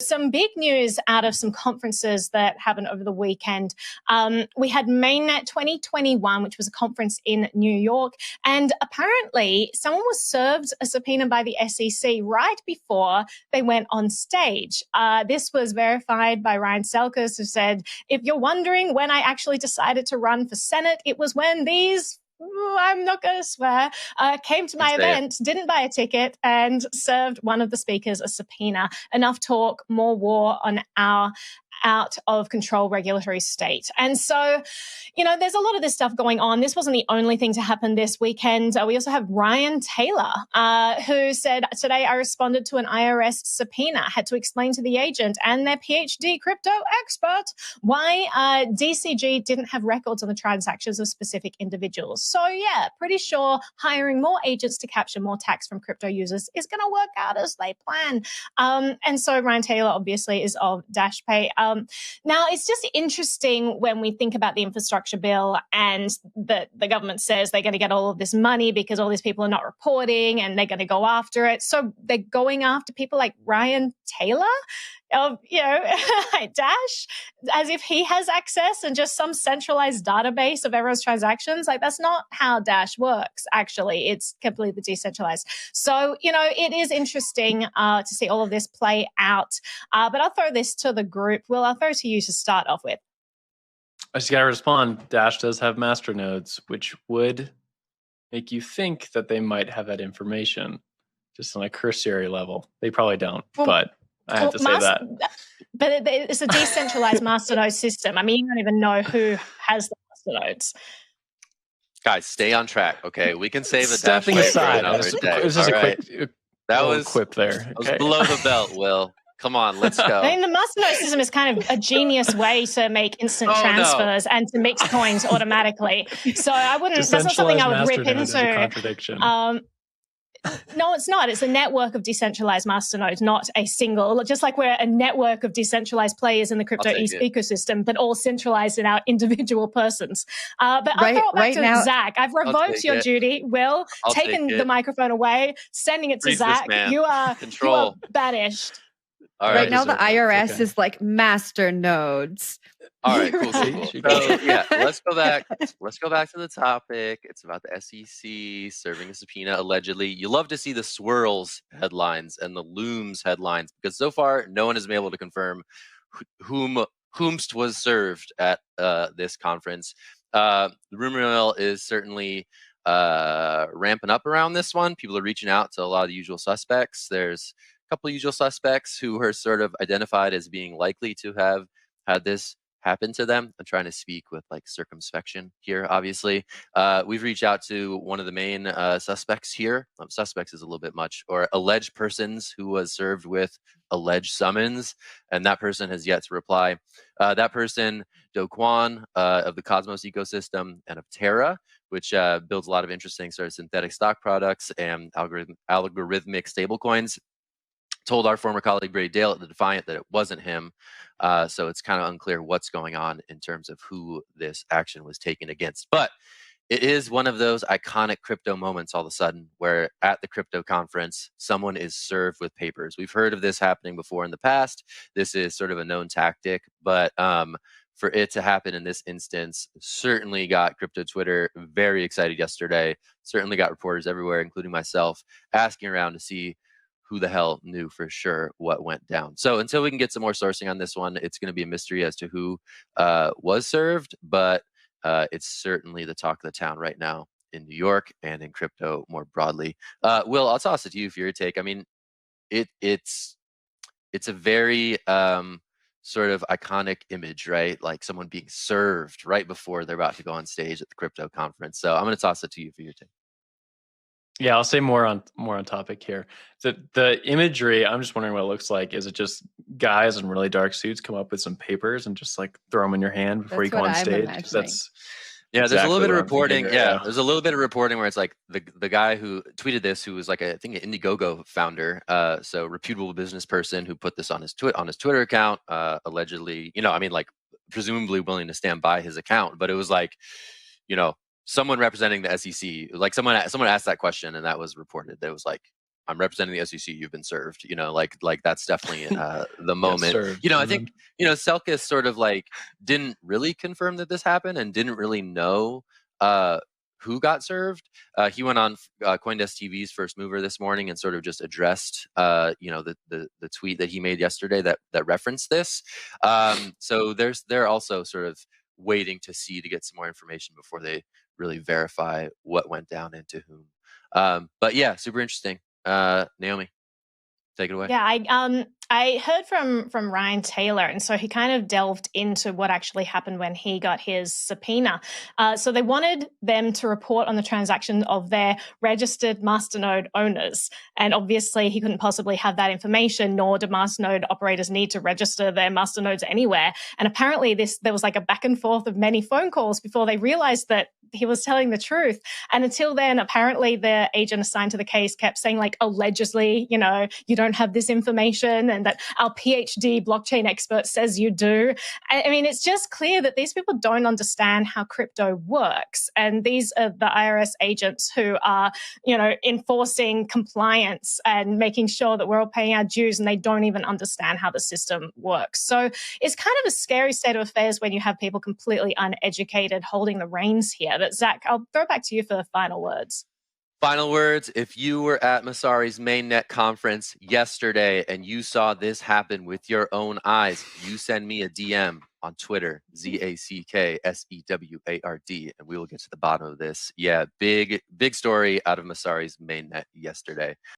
Some big news out of some conferences that happened over the weekend. We had Mainnet 2021, which was a conference in New York, and apparently someone was served a subpoena by the SEC right before they went on stage. This was verified by Ryan Selkis, who said, if you're wondering when I actually decided to run for Senate, it was when these I'm not going to swear, came to my event, didn't buy a ticket, and served one of the speakers a subpoena. Enough talk, more war on our out of control regulatory state. And so, there's a lot of this stuff going on. This wasn't the only thing to happen this weekend. We also have Ryan Taylor, who said, today I responded to an IRS subpoena, had to explain to the agent and their PhD crypto expert why DCG didn't have records on the transactions of specific individuals. So yeah, pretty sure hiring more agents to capture more tax from crypto users is going to work out as they plan. And so Ryan Taylor obviously is of DashPay. Now, it's just interesting when we think about the infrastructure bill and the government says they're going to get all of this money because all these people are not reporting and they're going to go after it. So they're going after people like Ryan Taylor of, Dash, as if he has access and just some centralized database of everyone's transactions. Like, that's not how Dash works, actually. It's completely decentralized. So, it is interesting to see all of this play out. But I'll throw this to the group. Will, I'll throw it to you to start off with. I just got to respond. Dash does have master nodes, which would make you think that they might have that information just on a cursory level. They probably don't, but I have to say that. But it's a decentralized masternode system. I mean, you don't even know who has the masternodes. Guys, stay on track, okay? We can save the Dash Stepping aside. This is a quick quip there. Okay. That was below the belt, Will. Come on, let's go. I mean, the masternode system is kind of a genius way to make instant transfers and to mix coins automatically. So I wouldn't. That's not something I would rip into. Contradiction. No, it's not. It's a network of decentralized masternodes, not a single. Just like we're a network of decentralized players in the crypto ecosystem, but all centralized in our individual persons. But I'll throw it back to Zach. I've revoked your duty. Will, taken the microphone away, sending it to Zach. You are banished. All right now, the IRS is like master nodes. All right, cool. So yeah, let's go back. Let's go back to the topic. It's about the SEC serving a subpoena allegedly. You love to see the Swirls headlines and the Looms headlines because so far no one has been able to confirm whomst was served at this conference. The rumor mill is certainly ramping up around this one. People are reaching out to a lot of the usual suspects. There's a couple of usual suspects who are sort of identified as being likely to have had this happen to them. I'm trying to speak with like circumspection here, obviously. We've reached out to one of the main suspects here. Suspects is a little bit much, or alleged persons who was served with alleged summons, and that person has yet to reply. That person, Do Kwon, of the Cosmos ecosystem and of Terra, which builds a lot of interesting sort of synthetic stock products and algorithmic stablecoins, told our former colleague Brady Dale at the Defiant that it wasn't him. So it's kind of unclear what's going on in terms of who this action was taken against. But it is one of those iconic crypto moments all of a sudden where at the crypto conference, someone is served with papers. We've heard of this happening before in the past. This is sort of a known tactic, but for it to happen in this instance certainly got crypto Twitter very excited yesterday, certainly got reporters everywhere, including myself, asking around to see who the hell knew for sure what went down. So until we can get some more sourcing on this one, it's going to be a mystery as to who was served, but it's certainly the talk of the town right now in New York and in crypto more broadly. Will, I'll toss it to you for your take. I mean, it's a very sort of iconic image, right? Like someone being served right before they're about to go on stage at the crypto conference. So I'm going to toss it to you for your take. Yeah, I'll say more on topic here. The imagery, I'm just wondering what it looks like. Is it just guys in really dark suits come up with some papers and just like throw them in your hand before you go on stage? That's there's a little bit of reporting. There's a little bit of reporting where it's like the guy who tweeted this, who was like I think an Indiegogo founder, so reputable business person who put this on his Twitter account, allegedly, like presumably willing to stand by his account, but it was like, someone representing the SEC, like someone asked that question, and that was reported. That was like, I'm representing the SEC. You've been served. You know, like that's definitely the moment. Served. You know, I think Selkis sort of like didn't really confirm that this happened and didn't really know who got served. He went on CoinDesk TV's First Mover this morning and sort of just addressed, the tweet that he made yesterday that referenced this. So they're also sort of waiting to get some more information before they really verify what went down and to whom. But yeah, super interesting. Naomi, take it away. Yeah, I heard from Ryan Taylor, and so he kind of delved into what actually happened when he got his subpoena. So they wanted them to report on the transaction of their registered masternode owners, and obviously he couldn't possibly have that information, nor do masternode operators need to register their masternodes anywhere. And apparently there was like a back and forth of many phone calls before they realized that he was telling the truth. And until then, apparently the agent assigned to the case kept saying, like, allegedly, you don't have this information, and that our PhD blockchain expert says you do. I mean, it's just clear that these people don't understand how crypto works. And these are the IRS agents who are, enforcing compliance and making sure that we're all paying our dues, and they don't even understand how the system works. So it's kind of a scary state of affairs when you have people completely uneducated holding the reins here. But Zach, I'll throw it back to you for the final words. Final words. If you were at Messari's Mainnet conference yesterday and you saw this happen with your own eyes, you send me a DM on Twitter, ZACKSEWARD, and we will get to the bottom of this. Yeah, big story out of Messari's Mainnet yesterday.